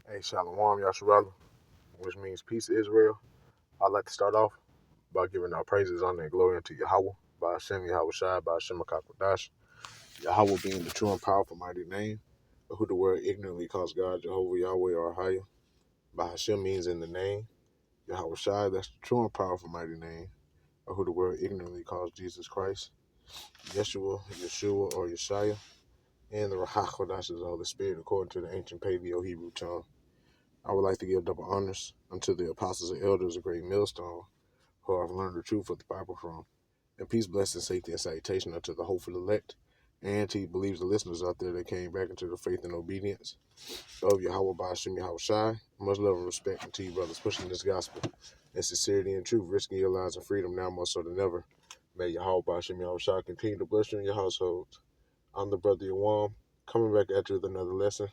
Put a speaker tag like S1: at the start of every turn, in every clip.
S1: Hey, Shalom, Yasharala, which means peace, Israel. I'd like to start off by giving our praises, honor, and glory unto Yahweh, by Hashem, Yahweh Shai, by Hashem, Akakwadash. Yahweh being the true and powerful mighty name, who the word ignorantly calls God, Jehovah, Yahweh, or Ahia. By Hashem means in the name. Yahweh Shai, that's the true and powerful mighty name, who the word ignorantly calls Jesus Christ. Yeshua, Yeshua, or Yeshaya. And the Rahakwadash is the Holy Spirit, according to the ancient Paleo Hebrew tongue. I would like to give double honors unto the apostles and elders of Great Millstone, who have learned the truth of the Bible from. And peace, blessing, safety, and salutation unto the hopeful elect, and to believes the listeners out there that came back into the faith and obedience of Yahweh by Hashem Yahweh Shai. Much love and respect unto you, brothers, pushing this gospel in sincerity and truth, risking your lives and freedom now more so than ever. May Yahweh by Hashem Yahweh Shai continue to bless you in your households. I'm the brother Yawam, coming back at you with another lesson.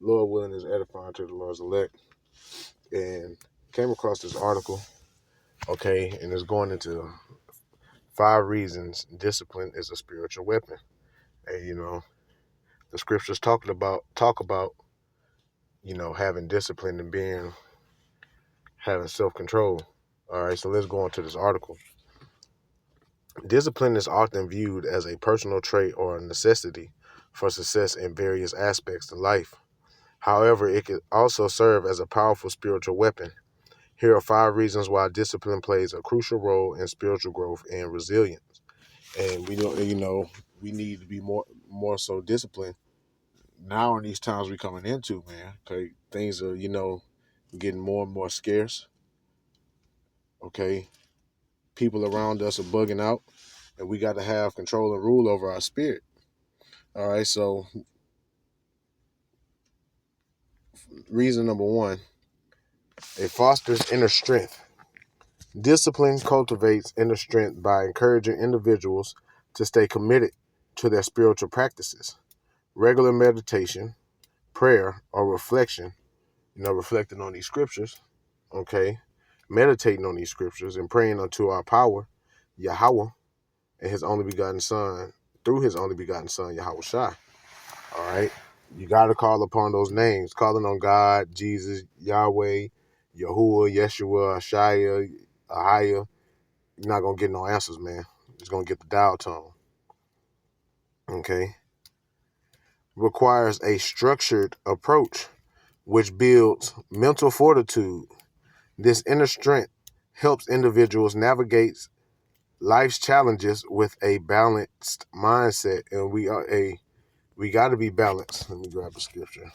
S1: Lord willing is edifying to the Lord's elect. And came across this article, okay, and it's going into 5 reasons discipline is a spiritual weapon. And the scriptures talk about having discipline and having self-control. All right, so let's go on to this article. Discipline is often viewed as a personal trait or a necessity for success in various aspects of life. However, it can also serve as a powerful spiritual weapon. Here are 5 reasons why discipline plays a crucial role in spiritual growth and resilience. And we don't, we need to be more so disciplined now in these times we're coming into, man. Okay, things are, getting more and more scarce. Okay, people around us are bugging out, and we got to have control and rule over our spirit. All right, so reason number 1, it fosters inner strength. Discipline cultivates inner strength by encouraging individuals to stay committed to their spiritual practices. Regular meditation, prayer, or reflection, reflecting on these scriptures, okay, meditating on these scriptures and praying unto our power, Yahweh, and his only begotten Son, through his only begotten Son, Yahweh Shai. All right, you got to call upon those names, calling on God, Jesus, Yahweh, Yahuwah, Yeshua, Ashaya, Ahia. You're not going to get no answers, man. You're just going to get the dial tone. Okay. Requires a structured approach, which builds mental fortitude. This inner strength helps individuals navigate life's challenges with a balanced mindset. And we got to be balanced. Let me grab a scripture.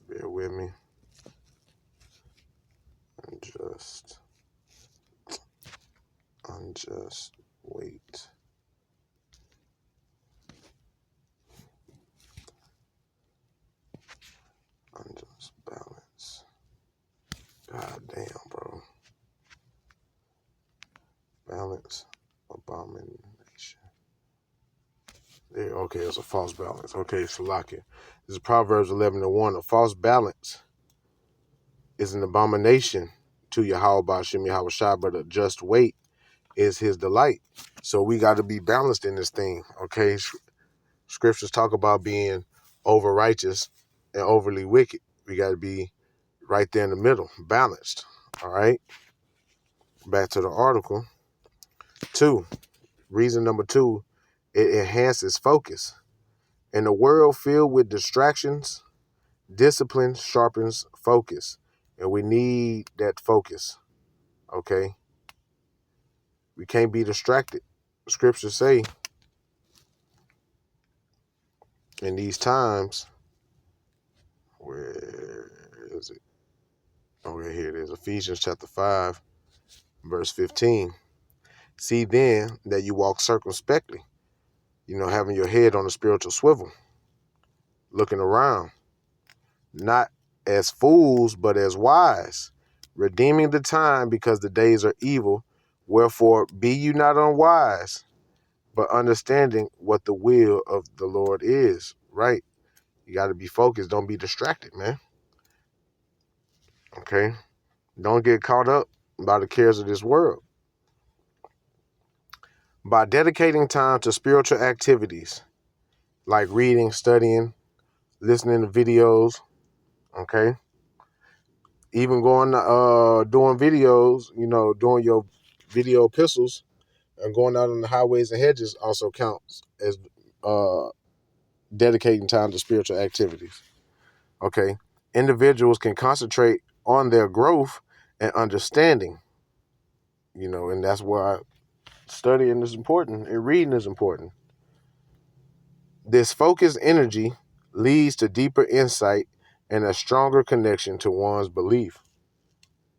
S1: Bear with me. Unjust wait. Unjust balance. God damn, bro. Balance, abomination. There, okay, it's a false balance. Okay, Salakia. This is Proverbs 11:1. A false balance is an abomination to Yahweh Ba'ashem Yahweh Shai, but a just weight is his delight. So we got to be balanced in this thing, okay? Scriptures talk about being over righteous and overly wicked. We got to be right there in the middle, balanced, all right? Back to the article. 2, reason number 2, it enhances focus. In a world filled with distractions, discipline sharpens focus. And we need that focus, okay? We can't be distracted. Scriptures say in these times, where is it? Okay, here it is. Ephesians chapter 5, verse 15. See then that you walk circumspectly, having your head on a spiritual swivel, looking around, not as fools, but as wise, redeeming the time because the days are evil. Wherefore, be you not unwise, but understanding what the will of the Lord is, right? You got to be focused. Don't be distracted, man. Okay? Don't get caught up by the cares of this world. By dedicating time to spiritual activities like reading, studying, listening to videos, okay? Even going doing videos, doing your video epistles and going out on the highways and hedges also counts as dedicating time to spiritual activities. Okay. Individuals can concentrate on their growth and understanding, and that's why studying is important and reading is important. This focused energy leads to deeper insight and a stronger connection to one's belief.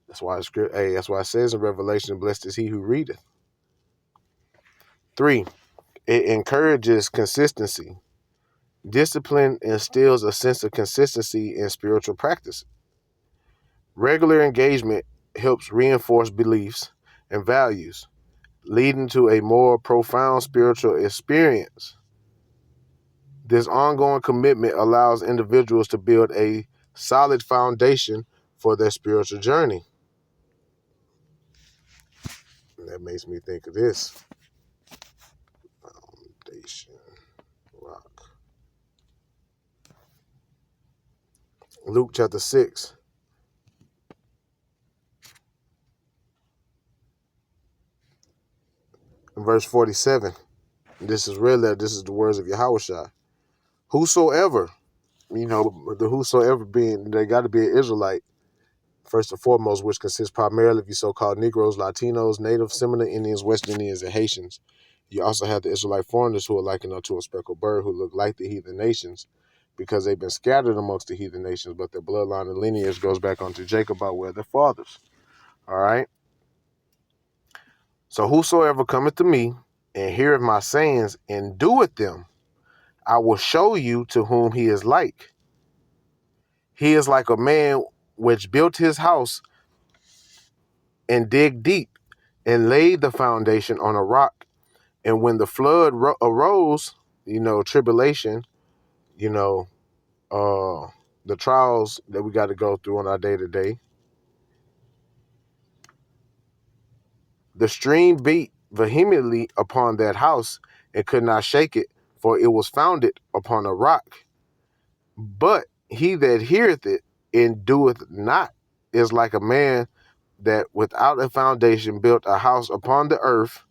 S1: That's why that's why it says in Revelation, blessed is he who readeth. 3, it encourages consistency. Discipline instills a sense of consistency in spiritual practice. Regular engagement helps reinforce beliefs and values, leading to a more profound spiritual experience. This ongoing commitment allows individuals to build a solid foundation for their spiritual journey. And that makes me think of this. Foundation rock. Luke chapter 6. Verse 47. This is the words of Yahushua. Whosoever, the whosoever being, they got to be an Israelite, first and foremost, which consists primarily of you so-called Negroes, Latinos, Native, Seminole Indians, West Indians, and Haitians. You also have the Israelite foreigners who are likened unto a speckled bird, who look like the heathen nations because they've been scattered amongst the heathen nations, but their bloodline and lineage goes back onto Jacob by way of their fathers. All right? So whosoever cometh to me and heareth my sayings and doeth them, I will show you to whom he is like. He is like a man which built his house and digged deep and laid the foundation on a rock. And when the flood arose, tribulation, the trials that we got to go through on our day-to-day, the stream beat vehemently upon that house and could not shake it, for it was founded upon a rock. But he that heareth it and doeth not is like a man that without a foundation built a house upon the earth,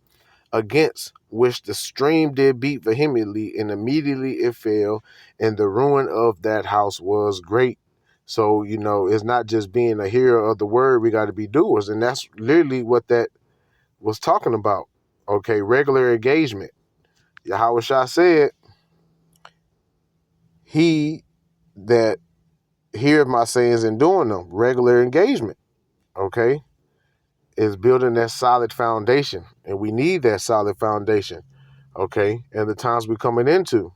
S1: against which the stream did beat vehemently, and immediately it fell, and the ruin of that house was great. So, it's not just being a hearer of the word, we got to be doers. And that's literally what that was talking about. Okay, regular engagement. Yahushua said, he that heareth my sayings and doing them, regular engagement, okay, is building that solid foundation. And we need that solid foundation, okay, and the times we're coming into.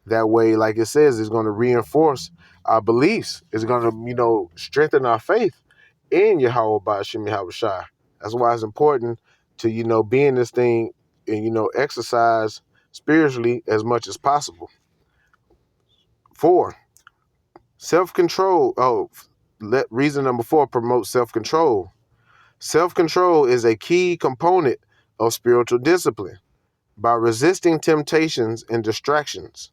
S1: That way, like it says, it's going to reinforce our beliefs. It's going to, strengthen our faith in Yahweh Ba'ashim Yahushua. That's why it's important to, be in this thing and, exercise spiritually as much as possible. 4, self-control. Reason number 4, promote self-control. Self-control is a key component of spiritual discipline. By resisting temptations and distractions,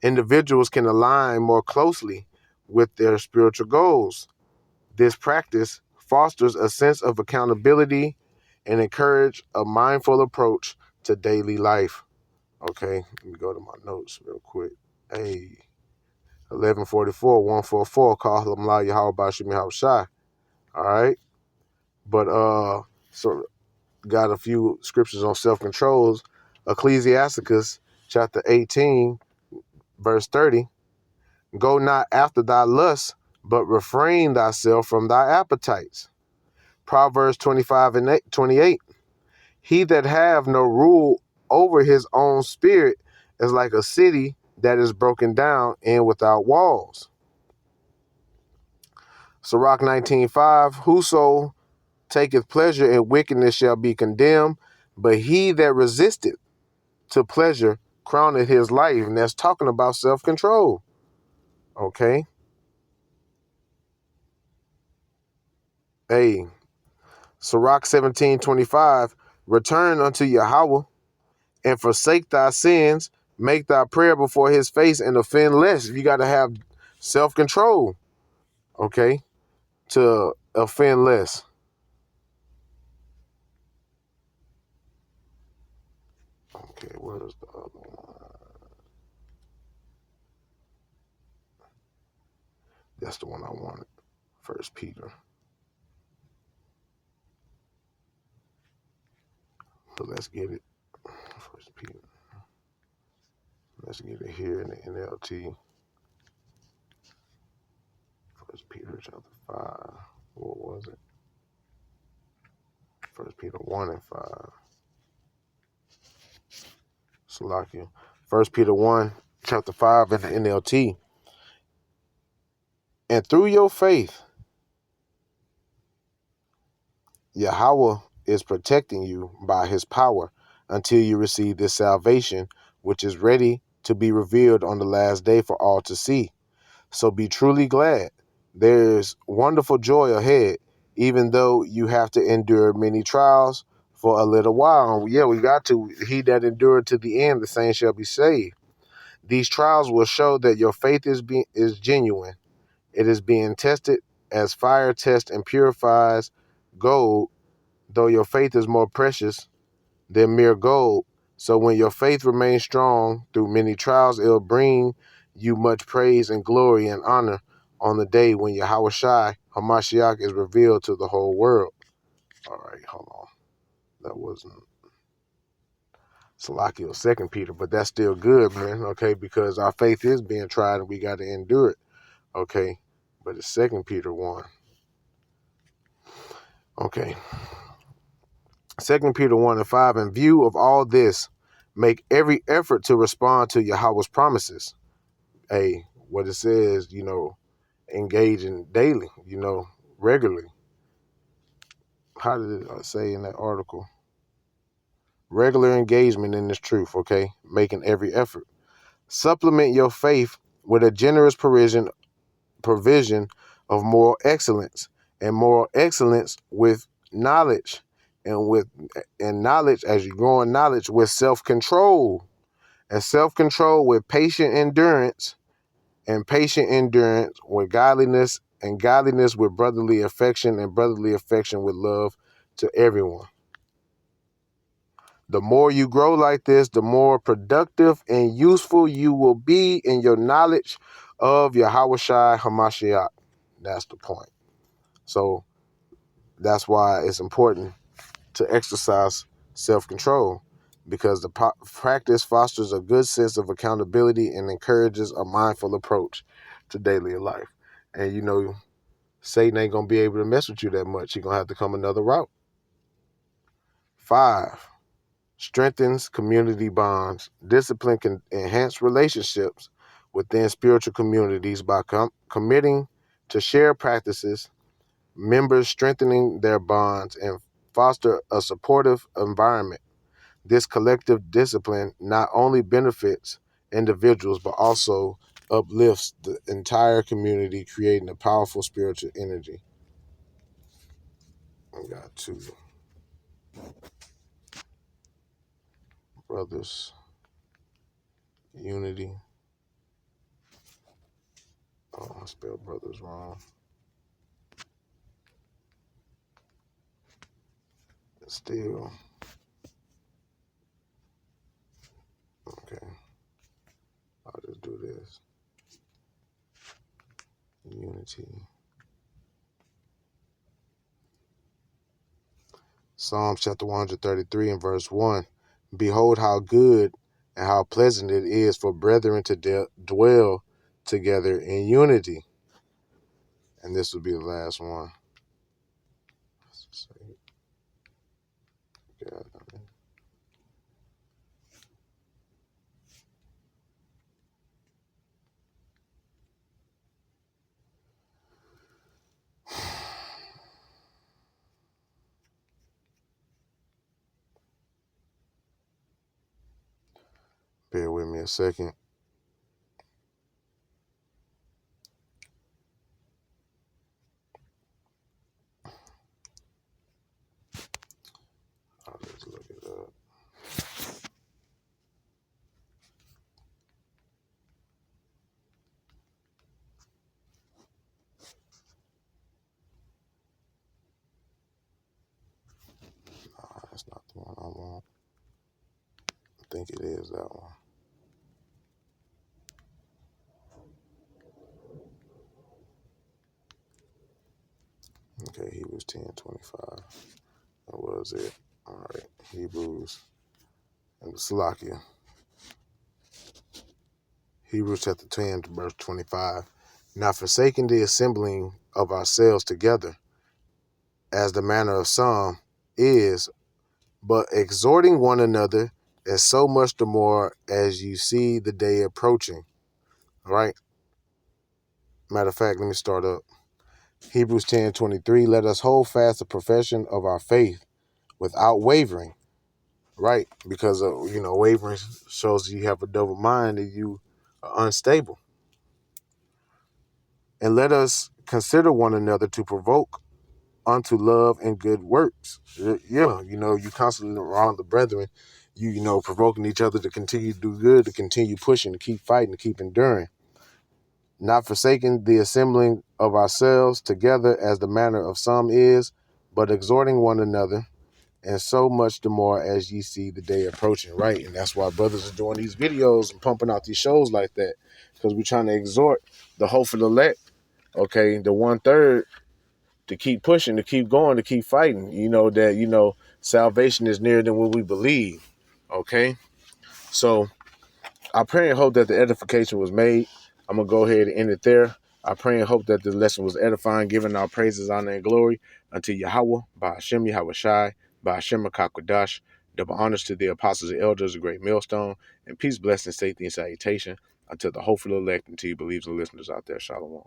S1: individuals can align more closely with their spiritual goals. This practice fosters a sense of accountability and encourages a mindful approach to daily life. Okay, let me go to my notes real quick. 1144, 144, Kahlam La Yahweh Bashim Yahushai. All right. But so got a few scriptures on self-controls. Ecclesiasticus chapter 18, verse 30. Go not after thy lusts, but refrain thyself from thy appetites. Proverbs 25 and 28. He that have no rule over his own spirit is like a city that is broken down and without walls. Sirach 19:5. Whoso taketh pleasure in wickedness shall be condemned, but he that resisteth to pleasure crowneth his life. And that's talking about self-control. Okay. Sirach 17:25. Return unto Yahweh and forsake thy sins. Make thy prayer before his face and offend less. You got to have self-control, okay, to offend less. Okay, where is the other one? That's the one I wanted. First Peter. So let's get it. First Peter. Let's get it here in the NLT. First Peter chapter 5. What was it? First Peter 1 and 5. Salakia. First Peter 1, chapter 5 in the NLT. And through your faith, Yahweh is protecting you by his power until you receive this salvation, which is ready to be revealed on the last day for all to see. So be truly glad. There's wonderful joy ahead, even though you have to endure many trials for a little while. Yeah, we got to. He that endured to the end, the same shall be saved. These trials will show that your faith is genuine. It is being tested as fire tests and purifies gold, though your faith is more precious than mere gold. So when your faith remains strong through many trials, it'll bring you much praise and glory and honor on the day when Yahweh Shai Hamashiach is revealed to the whole world. All right, hold on. That wasn't Salaki or Second Peter, but that's still good, man. Okay, because our faith is being tried and we got to endure it. Okay, but it's Second Peter 1. Okay, Second Peter 1 and 5. In view of all this, make every effort to respond to Yahweh's promises. What it says, engaging daily, regularly. How did it say in that article? Regular engagement in this truth, okay? Making every effort. Supplement your faith with a generous provision of moral excellence, and moral excellence with knowledge, and knowledge, as you grow in knowledge, with self-control, and self-control with patient endurance, and patient endurance with godliness, and godliness with brotherly affection, and brotherly affection with love to everyone. The more you grow like this, the more productive and useful you will be in your knowledge of Yahweh Shai Hamashiach. That's the point. So that's why it's important to exercise self-control, because the practice fosters a good sense of accountability and encourages a mindful approach to daily life. And Satan ain't gonna be able to mess with you that much. He's gonna have to come another route. 5, strengthens community bonds. Discipline can enhance relationships within spiritual communities by committing to share practices, members strengthening their bonds, and foster a supportive environment. This collective discipline not only benefits individuals, but also uplifts the entire community, creating a powerful spiritual energy. We got 2 brothers, unity. Oh, I spelled brothers wrong. Still, okay. I'll just do this. Unity. Psalms chapter 133 and verse 1. Behold how good and how pleasant it is for brethren to dwell together in unity. And this will be the last one. Bear with me a second. I'll just look it up. think it is that one. Okay, Hebrews 10:25. That was it. All right, Hebrews and the Salakia. Hebrews chapter 10, verse 25. Not forsaking the assembling of ourselves together, as the manner of some is, but exhorting one another, and so much the more as you see the day approaching. All right. Matter of fact, let me start up. Hebrews 10:23. Let us hold fast the profession of our faith without wavering. Right, because wavering shows you have a double mind and you are unstable. And let us consider one another to provoke unto love and good works. Yeah, you constantly around the brethren, provoking each other to continue to do good, to continue pushing, to keep fighting, to keep enduring. Not forsaking the assembling of ourselves together as the manner of some is, but exhorting one another, and so much the more as ye see the day approaching, right? And that's why brothers are doing these videos and pumping out these shows like that, because we're trying to exhort the hopeful elect, okay, the 1/3, to keep pushing, to keep going, to keep fighting. That salvation is nearer than what we believe, okay? So I pray and hope that the edification was made. I'm going to go ahead and end it there. I pray and hope that the lesson was edifying, giving our praises, honor, and glory unto Yahweh, by Hashem Yahweh Shai, by Hashem Akakwadash, double honors to the apostles and elders, a great millstone, and peace, blessing, safety, and salutation unto the hopeful elect, and to you believers and listeners out there. Shalom.